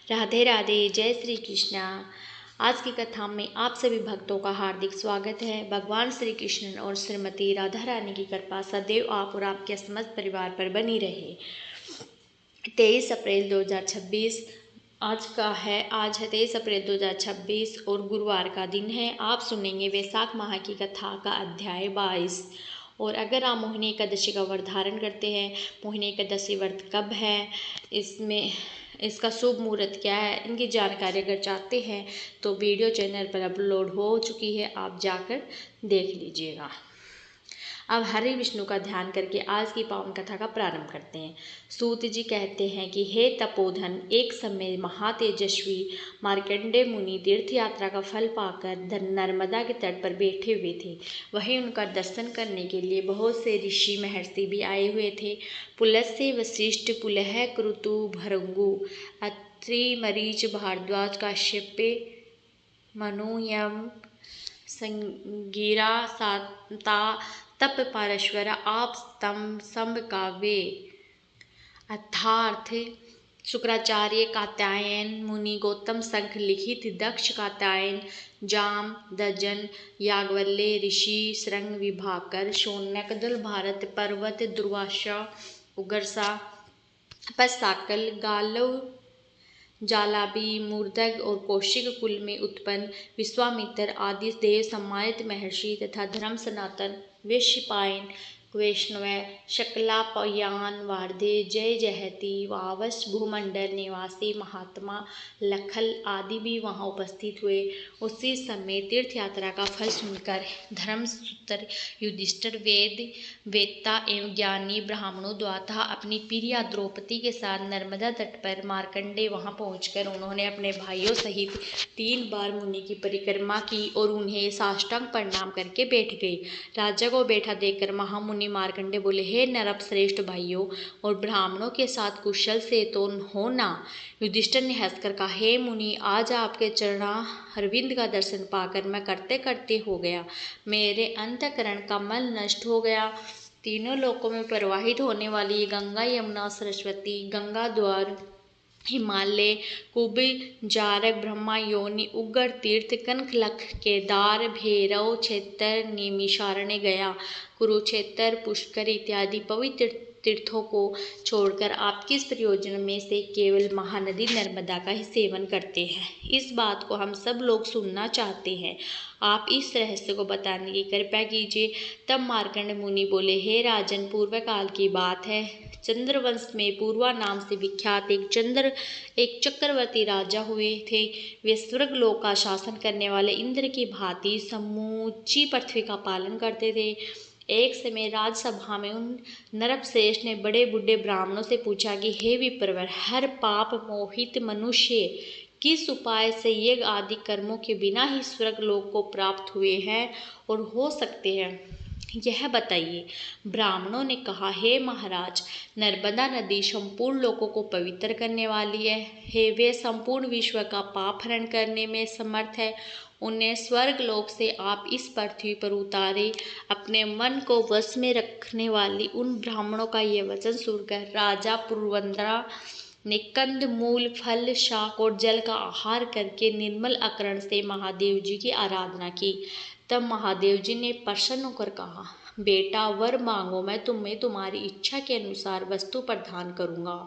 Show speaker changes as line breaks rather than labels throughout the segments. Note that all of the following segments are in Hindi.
राधे राधे, जय श्री कृष्णा। आज की कथा में आप सभी भक्तों का हार्दिक स्वागत है। भगवान श्री कृष्ण और श्रीमती राधा रानी की कृपा सदैव आप और आपके समस्त परिवार पर बनी रहे। 23 अप्रैल 2026 आज है 23 अप्रैल 2026 और गुरुवार का दिन है। आप सुनेंगे वैशाख माह की कथा का अध्याय 22। और अगर आप मोहिनी एकादशी का व्रत धारण करते हैं, मोहिनी एकादशी व्रत कब है, इसका शुभ मुहूर्त क्या है, इनकी जानकारी अगर चाहते हैं तो वीडियो चैनल पर अपलोड हो चुकी है, आप जाकर देख लीजिएगा। अब हरि विष्णु का ध्यान करके आज की पावन कथा का प्रारंभ करते हैं। सूत जी कहते हैं कि हे तपोधन, एक समय महातेजस्वी मार्कंडेय मुनि तीर्थ यात्रा का फल पाकर नर्मदा के तट पर बैठे हुए थे। वहीं उनका दर्शन करने के लिए बहुत से ऋषि महर्षि भी आए हुए थे। पुलस्त्य, वशिष्ठ, पुलह, क्रतु, भृगु, अत्रि, मरीच, भारद्वाज, काश्यपे, मनु, यम, संगीरा, साता, तप, पारेश्वर, आप, स्तंभ, संभ, काव्य, अर्थार्थ, शुक्राचार्य, कात्यायन मुनि, गौतम, संख, लिखित, दक्ष, कात्यायन, जाम, दजन, याज्ञवल्क्य ऋषि, श्रृंग, विभाकर, शौनक, दल, भारत, पर्वत, दुर्वासा, उग्रसा, पस्ताकल, गालव, जालाबी, मूर्धक और कौशिक कुल में उत्पन्न विश्वामित्र आदि देव सम्मानित महर्षि तथा धर्म सनातन वैश्यपायन, वैष्णव, शकलापयान, वार्धे, जय जयति, वावश, भूमंडल निवासी महात्मा लखल आदि भी वहां उपस्थित हुए। उसी समय तीर्थ यात्रा का फल सुनकर धर्मसूत्र युधिष्ठिर, वेदता एवं ज्ञानी ब्राह्मणों द्वारा अपनी प्रिया द्रौपदी के साथ नर्मदा तट पर मार्कंडेय वहां पहुंचकर उन्होंने अपने भाइयों सहित 3 बार मुनि की परिक्रमा की और उन्हें साष्टांग प्रणाम करके बैठ गए। राजा को बैठा देखकर महामुनि मार्कंडेय बोले, हे नरप श्रेष्ठ भाइयों और ब्राह्मणों के साथ कुशल से तो हो ना। युधिष्ठिर ने हंसकर कहा, हे मुनि, आज आपके चरणा अरविंद का दर्शन पाकर मैं करते करते हो गया, मेरे अंतःकरण का मल नष्ट हो गया। तीनों लोकों में प्रवाहित होने वाली गंगा, यमुना, सरस्वती, गंगा द्वार, हिमालय, कुब, जारक, ब्रह्मा योनि, उग्र तीर्थ, कनखलक, केदार, भैरव, क्षेत्र, निमिषारण्य, गया, कुरुक्षेत्र, पुष्कर इत्यादि पवित्र तीर्थों को छोड़कर आप किस प्रयोजन में से केवल महानदी नर्मदा का ही सेवन करते हैं? इस बात को हम सब लोग सुनना चाहते हैं, आप इस रहस्य को बताने की कृपा कीजिए। तब मार्कंड मुनि बोले, हे राजन, पूर्व काल की बात है। चंद्रवंश में पूर्वा नाम से विख्यात एक चक्रवर्ती राजा हुए थे। वे स्वर्ग लोक का शासन करने वाले इंद्र की भांति समूची पृथ्वी का पालन करते थे। एक समय राजसभा में उन नरपश्रेष्ठ ने बड़े बूढ़े ब्राह्मणों से पूछा कि हे विप्रवर, हर पाप मोहित मनुष्य किस उपाय से यज्ञ आदि कर्मों के बिना ही स्वर्ग लोक को प्राप्त हुए हैं और हो सकते हैं, यह बताइए। ब्राह्मणों ने कहा, हे महाराज, नर्मदा नदी संपूर्ण लोकों को पवित्र करने वाली है। वे संपूर्ण विश्व का पाप हरण करने में समर्थ है। उन्हें स्वर्ग लोक से आप इस पृथ्वी पर उतारे। अपने मन को वश में रखने वाली उन ब्राह्मणों का यह वचन सुनकर राजा पुरंदरा ने कंद, मूल, फल, शाक और जल का आहार करके निर्मल अकरण से महादेव जी की आराधना की। तब महादेव जी ने प्रसन्न होकर कहा, बेटा, वर मांगो, मैं तुम्हें तुम्हारी इच्छा के अनुसार वस्तु प्रदान करूंगा।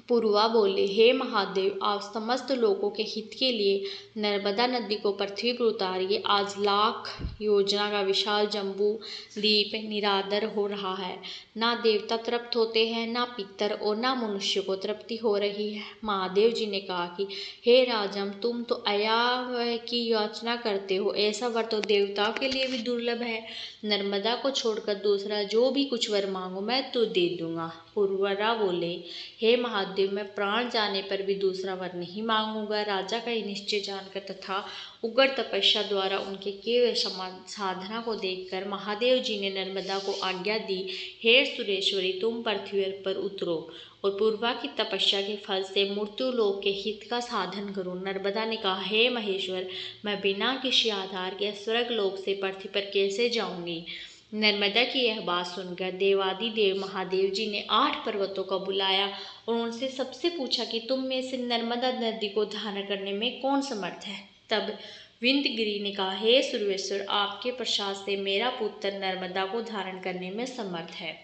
पूर्वा बोले, हे महादेव, आप समस्त लोगों के हित के लिए नर्मदा नदी को पृथ्वी पर उतारिए। आज लाख योजना का विशाल जम्बू द्वीप निरादर हो रहा है। ना देवता तृप्त होते हैं, ना पितर और ना मनुष्य को तृप्ति हो रही है। महादेव जी ने कहा कि हे राजन, तुम तो अयावय की याचना करते हो, ऐसा वर तो देवताओं के लिए भी दुर्लभ है। नर्मदा को छोड़कर दूसरा जो भी कुछ वर मांगो मैं तो दे दूंगा। पूर्वरा बोले, हे महादेव, मैं प्राण जाने पर भी दूसरा वर नहीं मांगूंगा। राजा का ये निश्चय जानकर तथा उग्र तपस्या द्वारा उनके केवल साधना को देखकर महादेव जी ने नर्मदा को आज्ञा दी, हे सुरेश्वरी, तुम पृथ्वी पर उतरो और पूर्वा की तपस्या के फल से मृत्यु लोक के हित का साधन करो। नर्मदा ने कहा, हे महेश्वर, मैं बिना किसी आधार के स्वर्ग लोक से पृथ्वी पर कैसे जाऊंगी? नर्मदा की यह बात सुनकर देवादिदेव महादेव जी ने 8 पर्वतों को बुलाया और उनसे सबसे पूछा कि तुम में से नर्मदा नदी को धारण करने में कौन समर्थ है। तब विंध्यगिरि ने कहा, हे सूर्येश्वर, आपके प्रसाद से मेरा पुत्र नर्मदा को धारण करने में समर्थ है।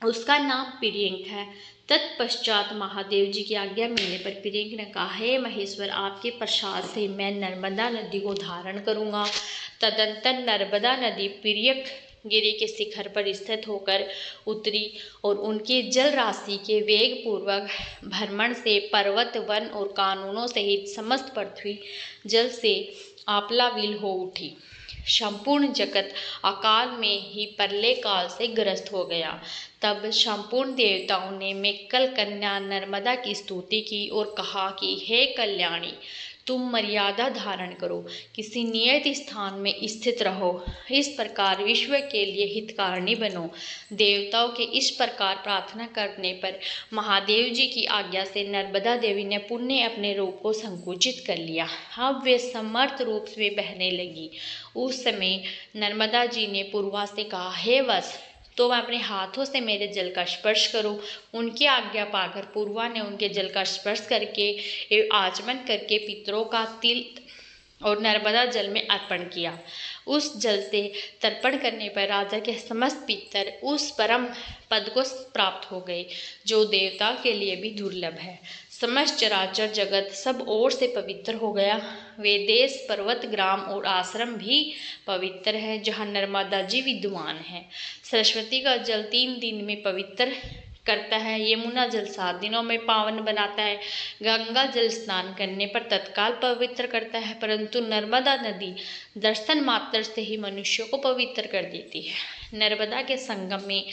उसका नाम पिरियंक है। तत्पश्चात महादेव जी की आज्ञा मिलने पर पिरियंक ने कहा, हे महेश्वर, आपके प्रसाद से मैं नर्मदा नदी को धारण करूंगा। तदंतर नर्मदा नदी पिरियंक गिरी के शिखर पर स्थित होकर उतरी और उनकी जल राशि के वेग पूर्वक भ्रमण से पर्वत, वन और कानूनों सहित समस्त पृथ्वी जल से आप्लाविल हो उठी। संपूर्ण जगत अकाल में ही प्रलय काल से ग्रस्त हो गया। तब संपूर्ण देवताओं ने मेक्कल कन्या नर्मदा की स्तुति की और कहा कि हे कल्याणी, तुम मर्यादा धारण करो, किसी नियत स्थान में स्थित रहो, इस प्रकार विश्व के लिए हितकारिणी बनो। देवताओं के इस प्रकार प्रार्थना करने पर महादेव जी की आज्ञा से नर्मदा देवी ने पुनः अपने रूप को संकुचित कर लिया। अब वे समर्थ रूप से बहने लगी। उस समय नर्मदा जी ने पूर्वा से कहा, हे वत्स, तो मैं अपने हाथों से मेरे जल का स्पर्श करूं। उनकी आज्ञा पाकर पूर्वा ने उनके जल का स्पर्श करके आचमन करके पितरों का तिल और नर्मदा जल में अर्पण किया। उस जल से तर्पण करने पर राजा के समस्त पितर उस परम पद को प्राप्त हो गए, जो देवता के लिए भी दुर्लभ है। समस्त चराचर जगत सब ओर से पवित्र हो गया। वे देश, पर्वत, ग्राम और आश्रम भी पवित्र है जहाँ नर्मदा जी विद्यमान है। सरस्वती का जल 3 दिन में पवित्र करता है। यमुना जल 7 दिनों में पावन बनाता है। गंगा जल स्नान करने पर तत्काल पवित्र करता है, परंतु नर्मदा नदी दर्शन मात्र से ही मनुष्यों को पवित्र कर देती है। नर्मदा के संगम में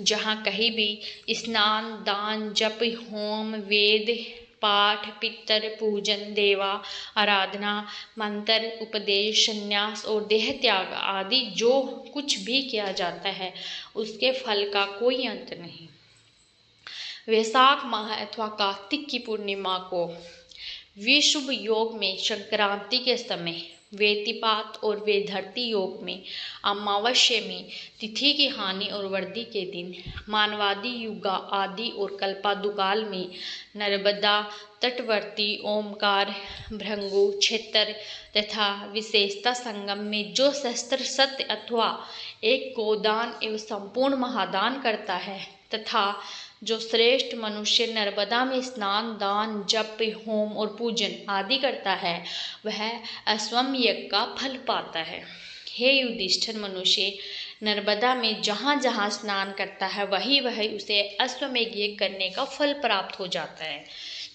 जहाँ कहीं भी स्नान, दान, जप, होम, वेद पाठ, पितर पूजन, देवा आराधना, मंत्र उपदेश, संन्यास और देह त्याग आदि जो कुछ भी किया जाता है, उसके फल का कोई अंत नहीं। वैशाख माह अथवा कार्तिक की पूर्णिमा को विशुभ योग में संक्रांति के समय, वेतिपात और वेधरती योग में अमावस्या में, तिथि की हानि और वृद्धि के दिन, मानवादि युगा आदि और कल्पादुकाल में नर्मदा तटवर्ती ओमकार भृंगु क्षेत्र तथा विशेषता संगम में जो शस्त्र सत्य अथवा एक गोदान एवं संपूर्ण महादान करता है तथा जो श्रेष्ठ मनुष्य नर्मदा में स्नान, दान, जप, होम और पूजन आदि करता है, वह अश्वमेध का फल पाता है। हे युधिष्ठिर, मनुष्य नर्मदा में जहाँ जहाँ स्नान करता है वही वही उसे अश्वमेध यज्ञ करने का फल प्राप्त हो जाता है।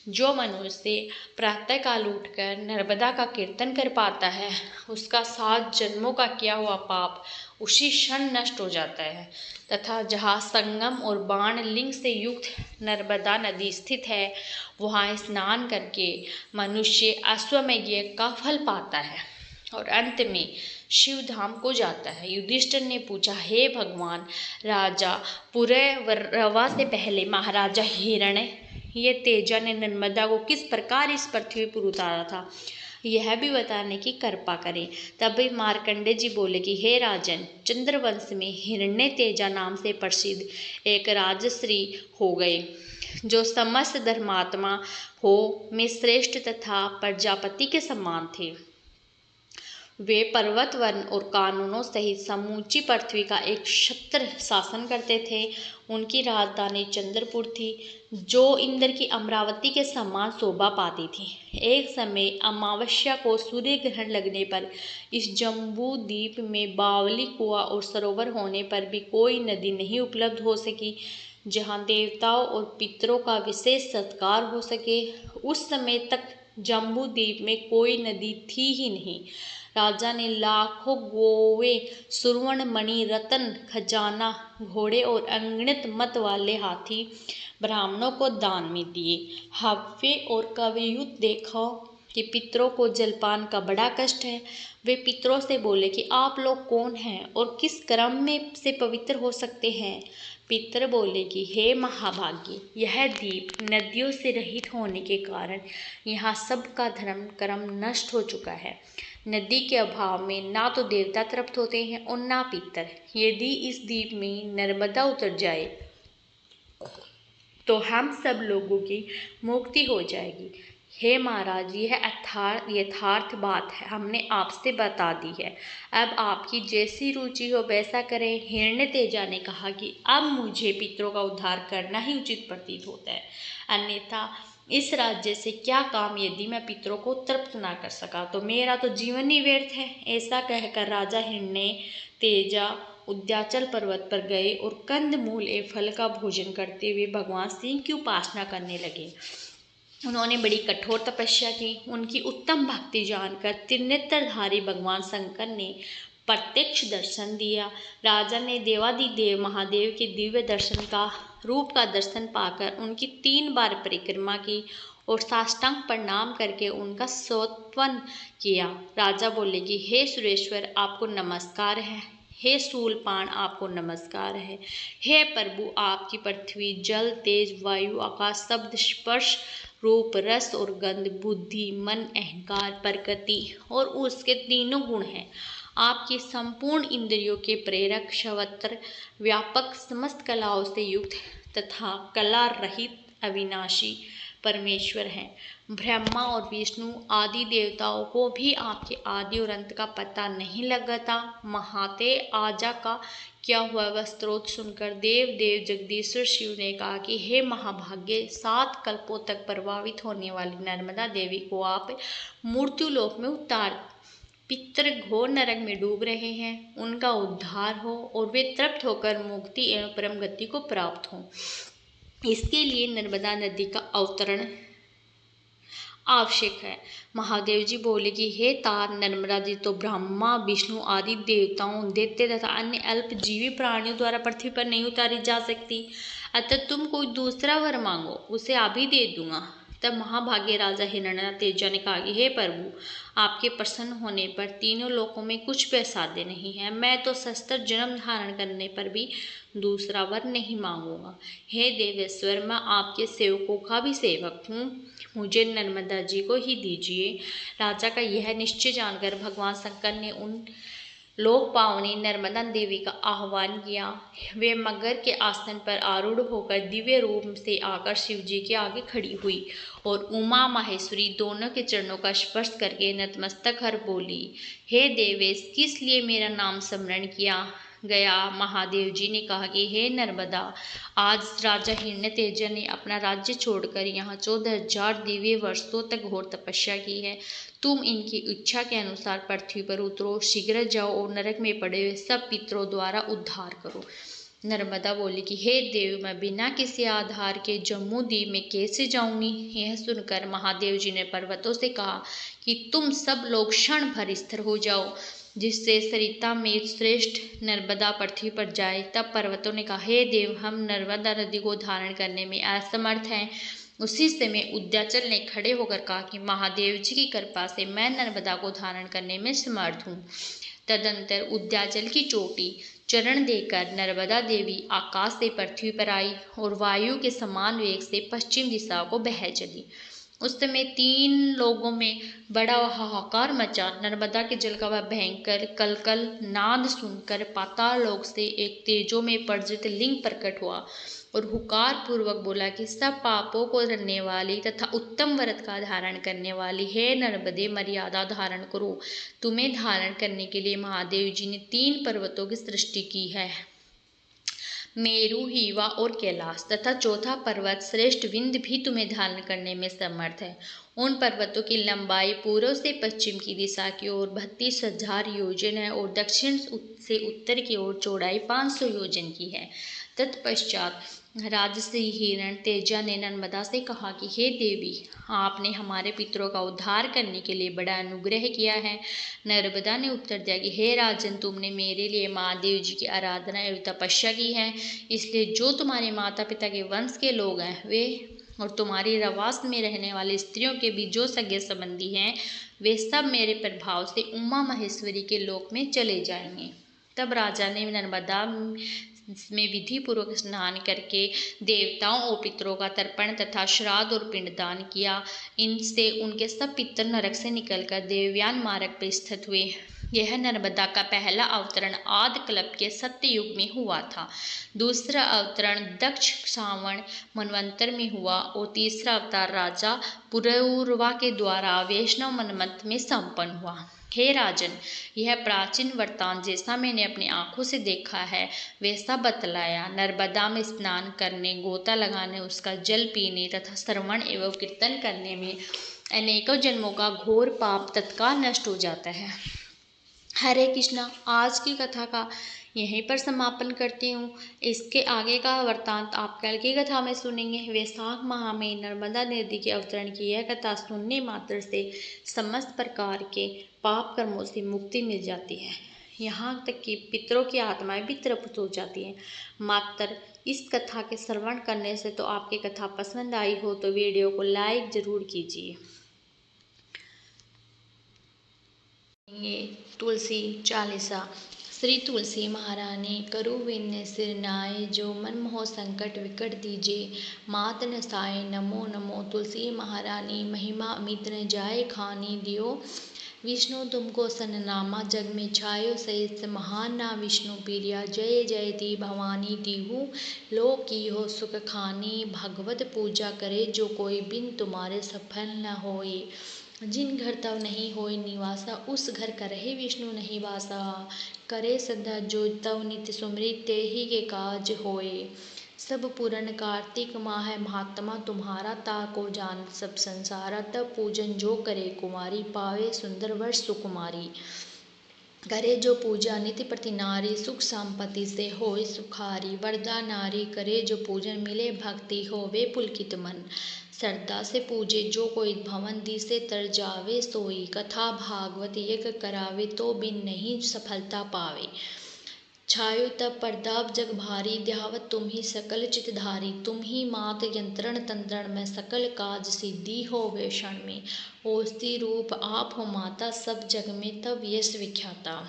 जो मनुष्य प्रातःकाल उठकर नर्मदा का कीर्तन कर पाता है, उसका 7 जन्मों का किया हुआ पाप उसी क्षण नष्ट हो जाता है। तथा जहाँ संगम और बाण लिंग से युक्त नर्मदा नदी स्थित है, वहाँ स्नान करके मनुष्य अश्वमेध यज्ञ का फल पाता है और अंत में शिव धाम को जाता है। युधिष्ठिर ने पूछा, हे भगवान, राजा पुररवा से पहले महाराजा हिरण्य ये तेजा ने नर्मदा को किस प्रकार इस पृथ्वी पर उतारा था, यह भी बताने की कृपा करें। तभी मार्कंडे जी बोले कि हे राजन, चंद्रवंश में हिरण्य तेजा नाम से प्रसिद्ध एक राजश्री हो गए, जो समस्त धर्मात्मा हो में श्रेष्ठ तथा प्रजापति के समान थे। वे पर्वत, वन और कानूनों सहित समूची पृथ्वी का एक छत्र शासन करते थे। उनकी राजधानी चंद्रपुर थी, जो इंद्र की अमरावती के समान शोभा पाती थी। एक समय अमावस्या को सूर्य ग्रहण लगने पर इस जम्बू द्वीप में बावली कुआं और सरोवर होने पर भी कोई नदी नहीं उपलब्ध हो सकी जहाँ देवताओं और पितरों का विशेष सत्कार हो सके। उस समय तक जम्बू द्वीप में कोई नदी थी ही नहीं। राजा ने लाखों गोवे, सुवर्ण मणि, रतन, खजाना, घोड़े और अगणित मत वाले हाथी ब्राह्मणों को दान में दिए। हव्य और कवियुत देखो कि पितरों को जलपान का बड़ा कष्ट है। वे पितरों से बोले कि आप लोग कौन हैं और किस क्रम में से पवित्र हो सकते हैं। पितर बोले कि हे महाभागे, यह द्वीप नदियों से रहित होने के कारण यहाँ सबका धर्म कर्म नष्ट हो चुका है। नदी के अभाव में ना तो देवता तृप्त होते हैं और ना पितर। यदि इस द्वीप में नर्मदा उतर जाए तो हम सब लोगों की मुक्ति हो जाएगी। हे महाराज, यह यथार्थ बात है, हमने आपसे बता दी है। अब आपकी जैसी रुचि हो वैसा करें। हिरण्यतेजा ने कहा कि अब मुझे पितरों का उद्धार करना ही उचित प्रतीत होता है, अन्यथा इस राज्य से क्या काम यदि मैं पितरों को तृप्त ना कर सका तो मेरा तो जीवन ही व्यर्थ है। ऐसा कहकर राजा हिरण्यतेजा उद्याचल पर्वत पर गए और कंदमूल एवं फल का भोजन करते हुए भगवान शिव की उपासना करने लगे। उन्होंने बड़ी कठोर तपस्या की। उनकी उत्तम भक्ति जानकर त्रिनेत्रधारी भगवान शंकर ने प्रत्यक्ष दर्शन दिया। राजा ने देवादिदेव महादेव के दिव्य दर्शन का रूप का दर्शन पाकर उनकी 3 बार परिक्रमा की और साष्टांग प्रणाम करके उनका स्तवन किया। राजा बोले कि हे सुरेश्वर, आपको नमस्कार है। हे शूलपाण, आपको नमस्कार है। हे प्रभु, आपकी पृथ्वी, जल, तेज, वायु, आकाश, शब्द, स्पर्श, रूप, रस और गंध, बुद्धि, मन, अहंकार, प्रकृति और उसके तीनों गुण हैं। आपकी संपूर्ण इंद्रियों के प्रेरक, सर्वत्र व्यापक, समस्त कलाओं से युक्त तथा कला रहित अविनाशी परमेश्वर हैं। ब्रह्मा और विष्णु आदि देवताओं को भी आपके आदि और अंत का पता नहीं लगता। महाते आजा का क्या हुआ वह स्त्रोत सुनकर देव जगदीश्वर शिव ने कहा कि हे महाभाग्य, 7 कल्पों तक प्रभावित होने वाली नर्मदा देवी को आप मृत्युलोक में उतार। पितर घोर नरक में डूब रहे हैं, उनका उद्धार हो और वे तृप्त होकर मुक्ति एवं परम गति को प्राप्त हों। इसके लिए नर्मदा नदी का अवतरण आवश्यक है। महादेव जी बोले कि हे तार, नर्मदा जी तो ब्रह्मा विष्णु आदि देवताओं, दैत्य तथा अन्य अल्पजीवी प्राणियों द्वारा पृथ्वी पर नहीं उतारी जा सकती। अतः तुम कोई दूसरा वर मांगो, उसे अभी दे दूंगा। तब महाभाग्य राजा हिरण्यतेजा ने कहा कि हे प्रभु, आपके प्रसन्न होने पर तीनों लोकों में कुछ भी असाध्य नहीं है। मैं तो शस्त्र जन्म धारण करने पर भी दूसरा वर नहीं मांगूंगा। हे देवेश्वर, मैं आपके सेवकों का भी सेवक हूँ, मुझे नर्मदा जी को ही दीजिए। राजा का यह निश्चय जानकर भगवान शंकर ने उन लोक पावनी नर्मदा देवी का आह्वान किया। वे मगर के आसन पर आरूढ़ होकर दिव्य रूप से आकर शिव जी के आगे खड़ी हुई और उमा माहेश्वरी दोनों के चरणों का स्पर्श करके नतमस्तक हर बोली, हे देवेश, किस लिए मेरा नाम स्मरण किया गया? महादेव जी ने कहा कि हे नर्मदा, आज राजा हिरण्यतेजा ने अपना राज्य छोड़कर यहाँ 14,000 दिव्य वर्षों तक घोर तपस्या की है। तुम इनकी इच्छा के अनुसार पृथ्वी पर उतरो, शीघ्र जाओ और नरक में पड़े हुए सब पितरों द्वारा उद्धार करो। नर्मदा बोली कि हे देव, मैं बिना किसी आधार के जम्मू द्वीप में कैसे जाऊंगी? यह सुनकर महादेव जी ने पर्वतों से कहा कि तुम सब लोग क्षण भर स्थिर हो जाओ, जिससे सरिता में श्रेष्ठ नर्मदा पृथ्वी पर जाए। तब पर्वतों ने कहा, हे देव, हम नर्मदा नदी को धारण करने में असमर्थ हैं। उसी समय उद्याचल ने खड़े होकर कहा कि महादेव जी की कृपा से मैं नर्मदा को धारण करने में समर्थ हूँ। तदंतर उद्याचल की चोटी चरण देकर नर्मदा देवी आकाश से पृथ्वी पर आई और वायु के समान वेग से पश्चिम दिशा को बह चली। उस समय 3 लोगों में बड़ा हाहाकार मचा। नर्मदा के जल का वह भयंकर कलकल नाद सुनकर पाताल लोक से एक तेजो में प्रज्वलित लिंग प्रकट हुआ और हुकार पूर्वक बोला कि सब पापों को धरने वाली तथा उत्तम व्रत का धारण करने वाली हे नर्मदे, मर्यादा धारण करो। तुम्हें धारण करने के लिए महादेव जी ने 3 पर्वतों की सृष्टि की है, मेरु, हीवा और कैलाश, तथा चौथा पर्वत श्रेष्ठ विंध्य भी तुम्हें धारण करने में समर्थ है। उन पर्वतों की लंबाई पूर्व से पश्चिम की दिशा की ओर 32,000 योजन है और दक्षिण से उत्तर की ओर चौड़ाई 500 योजन की है। तत्पश्चात राजसी हिरण्यतेजा ने नर्मदा से कहा कि हे देवी, आपने हमारे पितरों का उद्धार करने के लिए बड़ा अनुग्रह किया है। नर्मदा ने उत्तर दिया कि हे राजन, तुमने मेरे लिए महादेव जी की आराधना एवं तपस्या की है, इसलिए जो तुम्हारे माता पिता के वंश के लोग हैं वे और तुम्हारी रवास में रहने वाली स्त्रियों के भी जो सगे संबंधी हैं वे सब मेरे प्रभाव से उमा महेश्वरी के लोक में चले जाएंगे। तब राजा ने नर्मदा इसमें विधि पूर्वक स्नान करके देवताओं और पितरों का तर्पण तथा श्राद्ध और पिंडदान किया। इनसे उनके सब पितर नरक से निकलकर देवयान मार्ग पर स्थित हुए। यह नर्मदा का पहला अवतरण आदि कल्प के सत्य युग में हुआ था। दूसरा अवतरण दक्ष श्रावण मनवंतर में हुआ और तीसरा अवतार राजा पुरूरवा के द्वारा वैष्णव मनवंत में संपन्न हुआ। हे राजन, यह प्राचीन वृत्तांत जैसा मैंने अपनी आंखों से देखा है वैसा बतलाया। नर्मदा में स्नान करने, गोता लगाने, उसका जल पीने तथा श्रवण एवं कीर्तन करने में अनेकों जन्मों का घोर पाप तत्काल नष्ट हो जाता है। हरे कृष्णा। आज की कथा का यहीं पर समापन करती हूँ। इसके आगे का वृत्तांत आप कल की कथा में सुनेंगे। वैशाख माह में नर्मदा नदी के अवतरण की यह कथा सुनने मात्र से समस्त प्रकार के पाप कर्मों से मुक्ति मिल जाती है। यहाँ तक कि पितरों की आत्माएं भी तृप्त हो जाती हैं। मात्र इस कथा के श्रवण करने से। तो आपकी कथा पसंद आई हो तो वीडियो को लाइक ज़रूर कीजिए। तुलसी चालीसा। श्री तुलसी महारानी करु विन्य सिर नाय, जो मन मोह संकट विकट दीजे। मात न साय नमो नमो तुलसी महारानी, महिमा अमित न जाए खानी दियो। विष्णु तुमको सननामा, जग में छायो सहित महान ना विष्णु प्रिया। जय जयति भवानी तिहु लोक की हो सुख खानी। भगवत पूजा करे जो कोई, बिन तुम्हारे सफल न होए। जिन घर तव नहीं होए निवासा, उस घर करहे विष्णु नहीं वासा। करे सदा जो तव नित्य सुमृत, ते ही के काज होए। सब पूरन कार्तिक माह है महात्मा तुम्हारा, ताको जान सब संसारा। तब पूजन जो करे कुमारी, पावे सुंदर वर्ष सुकुमारी। करे जो पूजा नित्य प्रति नारी, सुख संपत्ति से होए सुखारी। वरदा नारी करे जो पूजन, मिले भक्ति होवे पुलकित मन। श्रद्धा से पूजे जो कोई, भवन दिसे तर जावे सोई। कथा भागवत यज्ञ करावे, तो बिन नहीं सफलता पावे। छायो तब प्रताप जग भारी, ध्यावत तुम ही सकल चितधारी। तुम ही मात यंत्रण तंत्रण में, सकल काज सिद्धि होवे क्षण में। ओस्ती रूप आप हो माता, सब जग में तब यश विख्याता।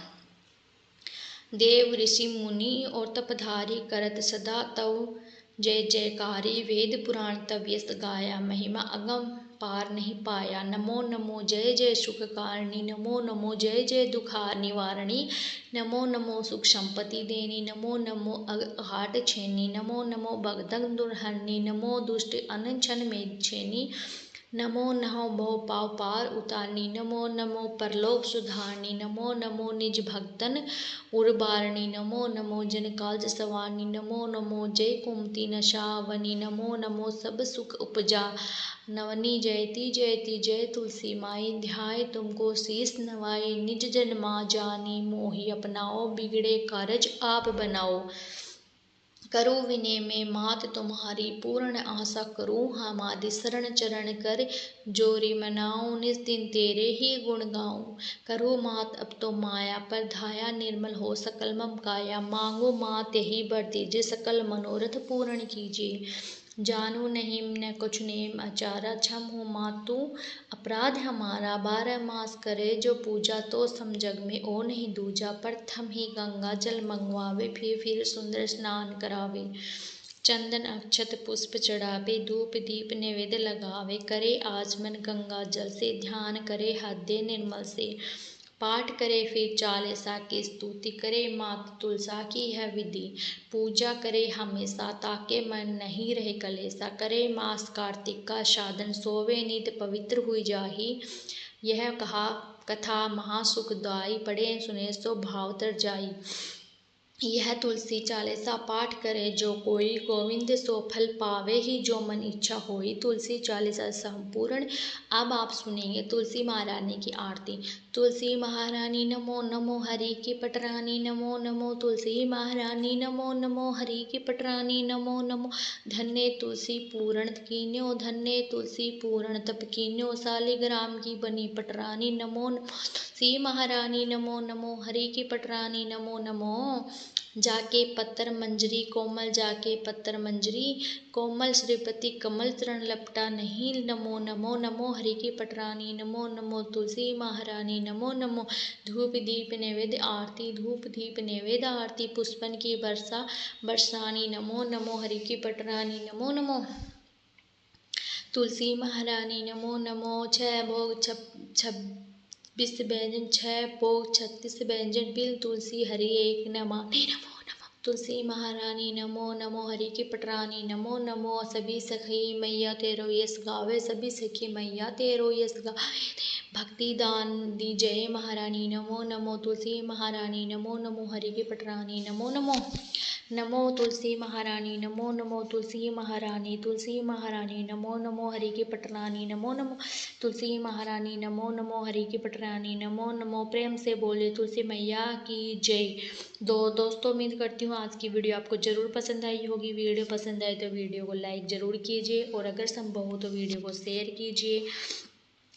देव ऋषि मुनि और तपधारी, करत सदा तव जय जयकारी। वेद पुराण तब यश गाया, महिमा अगम पार नहीं पाया। नमो नमो जय जय सुख कारणी, नमो नमो जय जय दुखा निवारणी। नमो नमो सुख संपत्ति देनी, नमो नमो घाट छेनी। नमो नमो भगदग दुर्हरणी, नमो दुष्ट अनशन में छेनी। नमो नमो भव पाव पार उतारनी, नमो नमो परलोक सुधारनी। नमो नमो निज भक्तन उर्बारणी, नमो नमो जन काज सवारनी। नमो नमो जय कुमति नशावनी, नमो नमो सब सुख उपजा नवनी। जयति जयति जय तुलसी माई, ध्याय तुमको शीस नवाई। निज जन मा जानी, मोहि अपनाओ, बिगड़े कारज आप बनाओ। करो विनय में मात तुम्हारी, पूर्ण आशा करूँ हमारी। शरण चरण कर जोरी मनाऊँ, निज दिन तेरे ही गुण गाऊँ। करो मात अब तो माया पर धाया, निर्मल हो सकल मम काया। मांगो मात यही वर दीजिए, सकल मनोरथ पूर्ण कीजिए। जानू नहीं न कुछ नेम आचारा, क्षम हो मातु अपराध हमारा। 12 मास करे जो पूजा, तो सम जग में ओ नहीं दूजा। प्रथम ही गंगा जल मंगवावे, फिर सुंदर स्नान करावे। चंदन अक्षत पुष्प चढ़ावे, धूप दीप नैवेद्य लगावे। करे आचमन गंगा जल से, ध्यान करे हृदय निर्मल से। पाठ करे फिर चालीसा की स्तुति, करे मात तुलसा की है विधि। पूजा करे हमेशा, ताके मन नहीं रहे कलेसा। करे मास कार्तिक का साधन, सोवे नित पवित्र हुई जाही। यह कहा कथा महासुखदाई, पढ़े सुने सो भाव तर जाई। यह तुलसी चालीसा पाठ करे जो कोई, गोविंद सो फल पावे ही जो मन इच्छा होई। तुलसी चालीसा संपूर्ण। अब आप सुनेंगे तुलसी महारानी की आरती। तुलसी महारानी नमो नमो, हरि की पटरानी नमो नमो। तुलसी महारानी नमो नमो, हरि की पटरानी नमो नमो। धन्य तुलसी पूर्ण कीन्यो, धन्य तुलसी पूर्ण तप कीन्यो। शालिग्राम की बनी पटरानी नमो नमो। तुलसी महारानी नमो नमो, हरि की पटरानी नमो नमो। जाके पत्तर मंजरी कोमल जाके पत्तर मंजरी, कोमल श्रीपति कमल चरण लपटा नहीं। नमो नमो नमो हरि की पटरानी, नमो नमो तुलसी महारानी, नमो नमो धूप दीप नैवेद्य आरती, धूप दीप नैवेद्य आरती, पुष्पन की वर्षा बरसानी। नमो नमो हरि की पटरानी, नमो नमो तुलसी महारानी, नमो नमो। छह भोग 26 व्यंजन, छह भोग 36 व्यंजन, बिल तुलसी हरि एक न माने। नमो नमो तुलसी महारानी, नमो नमो हरि की पटरानी, नमो नमो। सभी सखी मैया तेरो यस गावे, सभी सखी मैया तेरो यस गावे, भक्ति दान दी जय महारानी। नमो नमो तुलसी महारानी, नमो नमो हरि की पटरानी, नमो नमो। नमो तुलसी महारानी, नमो नमो तुलसी महारानी, तुलसी महारानी, नमो नमो हरि की पटरानी, नमो नमो तुलसी महारानी, नमो नमो हरि की पटरानी, नमो नमो। प्रेम से बोले तुलसी मैया की जय। दोस्तों उम्मीद करती हूँ आज की वीडियो आपको ज़रूर पसंद आई होगी। वीडियो पसंद आए तो वीडियो को लाइक ज़रूर कीजिए और अगर संभव हो तो वीडियो को शेयर कीजिए।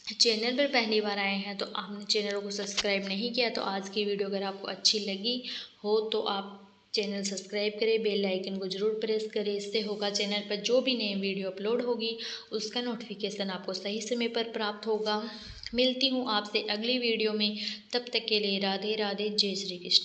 चैनल पर पहली बार आए हैं तो आपने चैनल को सब्सक्राइब नहीं किया तो आज की वीडियो अगर आपको अच्छी लगी हो तो आप चैनल सब्सक्राइब करें, बेल आइकन को ज़रूर प्रेस करें। इससे होगा चैनल पर जो भी नई वीडियो अपलोड होगी उसका नोटिफिकेशन आपको सही समय पर प्राप्त होगा। मिलती हूँ आपसे अगली वीडियो में, तब तक के लिए राधे राधे, जय श्री कृष्ण।